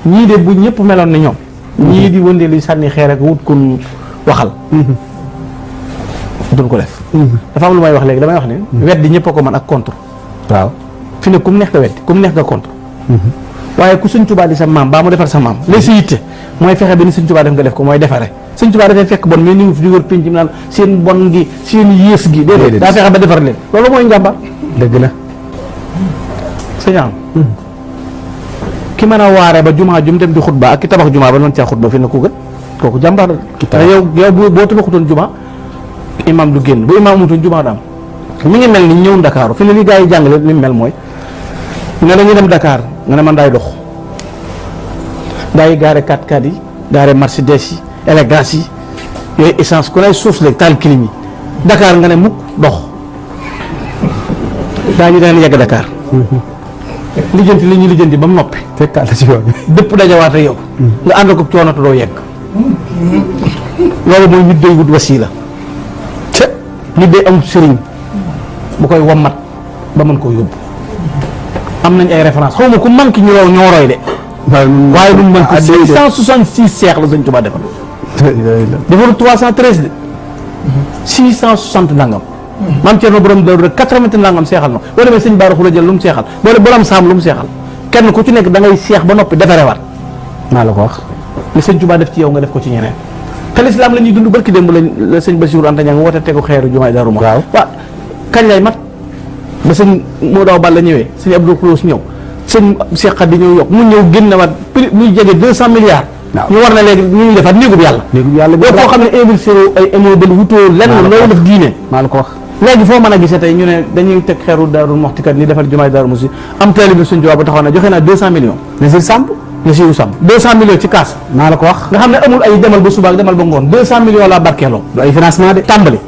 ñii de bu ñëpp meloon ne ñoom ñii di wëndeel yi sànni xeer ak wut kun waxal duñ ko def dafa am lu may wax léegi damay wax ne weddi ñëpp a ko mën ak contre waaw fi ne kum neex nga weddi kum neex nga contre waaye ku Sëñ Tuubaa di sa maam baa mu defar sa maam lay sa yitte mooy fexe ba ni Sëñ Tuubaa def nga def ko mooy defare Sëñ Tuubaa dafay fekk bon mais ni fi di wër pénc mi naan seen bon gi seen yées gi déedéet daa fexe ba defar leen loolu mooy njàmbar dëgg la sëñ am ki mën a waare ba jumaa jum dem di xutba ak ki tabax jumaa ba noonu caa xutba fi ne ku gën kooku jàmbaar la yow boo tabaxutoon jumaa imam du génn bu imam amutoon jumaa daam mi ngi mel ni ñëw Dakar fi ne li gars yi jàngale li mu mel mooy ne dañuy dem Dakar nga ne man daay dox gars yi gaare 4x4 yi gaare Mercedes yi élégance yi yooyu essence ku ne suuf léegi taal clim yi Dakar nga ne mukk dox daa ñu daan yegg Dakar lijjanti li ñuy lijjanti ba mu noppi fekkaat la ci yoon dëpp dajawaat ak yow nga ànd ko coono te doo yegg loolu mooy nit day wut wasiila nit day am sëriñ bu koy wommat ba mën koo yóbbu am nañ ay référence xaw ma ku man ki ñu raw ñoo roy de waaye lu mu mën ko 666 seex la Sëñ Tuubaa defal defaru 313 de 660 nangam maam Cerno borom Daaru rek 80 nangam seexal na boo demee sëñ Baara Xula jël lu mu seexal boole borom saam lu mu seexal kenn ku ci nekk da ngay seex ba noppi defarewaat maa la ko wax li Sëñ Tuubaa def ci yow nga def ko ci ñeneen te lislaam la ñuy dund barki démb la sëñ Bassirou Anta Niang woote tegu xeeru jumaay Daaru ma waaw kañ lay mat ba sëñ moo daaw bal la ñëwee sëñ Abdou Khoudoss ñëw sëñ Cheikh Khady ñëw yokk mu ñëw génn waat prix muy jege 200 milliards ñu war na léegi ñu ñuy defaat néegub yàlla boo koo xam ne investir ay immeuble wutoo lenn loolu def diine maa la ko wax léegi foo mën a gisee tey ñu ne dañuy teg xeeru Daaru Muxti kat ni defar jumaay Daaru Muxti am taalibe Sëñ Tuubaa ba taxaw na joxe naa 200 millions Nasir Samb 200 millions ci kaas maa la ko wax nga xam ne amul ay demal ba suba ak demal ba ngoon 200 millions laa barkeeloo du ay financement de tàmbali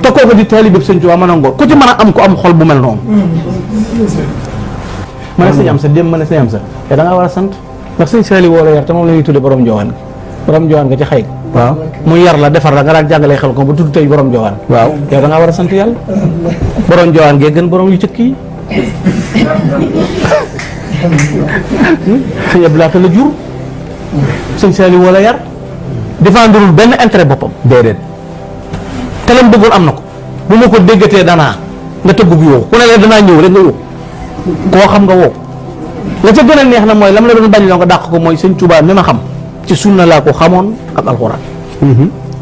te kooku di taalibe Sëñ Tuubaa mën a ngoon ku ci mën a am ko am xol bu mel noonu ma ne sëñ am sa dem ma ne sëñ am sa te da ngaa war a sant ndax sëñ Saali woo la yar te moom la ñuy tudde borom Njoowaan nga ci xëy waaw mu yar la defar la nga daan jàngalee xel ko ba tudd tey borom Njoowaan waaw yow da ngaa war a sant yàlla borom Njoowaan gee gën borom yu cëkk yi sëñ Abdou Lahat la jur sëñ Saali woo la yar défendrul benn intérêt boppam déedéet te lam bëggoon am na ko bu ma ko déggatee danaa nga tëgg bu yow ku ne leen danaa ñëw rek nga woo koo xam nga woo la ca gën a neex na mooy lam la doon bañ loo nga dàq ko mooy Sëñ Tuubaa mi ma xam ci sunna laa ko xamoon ak alxuraan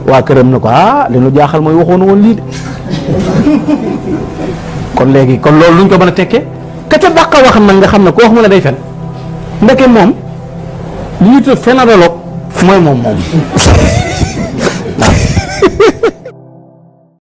waa këram na ko li nu jaaxal mooy waxoon woon lii de kon léegi kon loolu luñ ko mën a tekkee ka ca dàq wax nag nga xam ne ko wax mu ne day fen ndeke moom li ñu tudd phénologue mooy moom waaw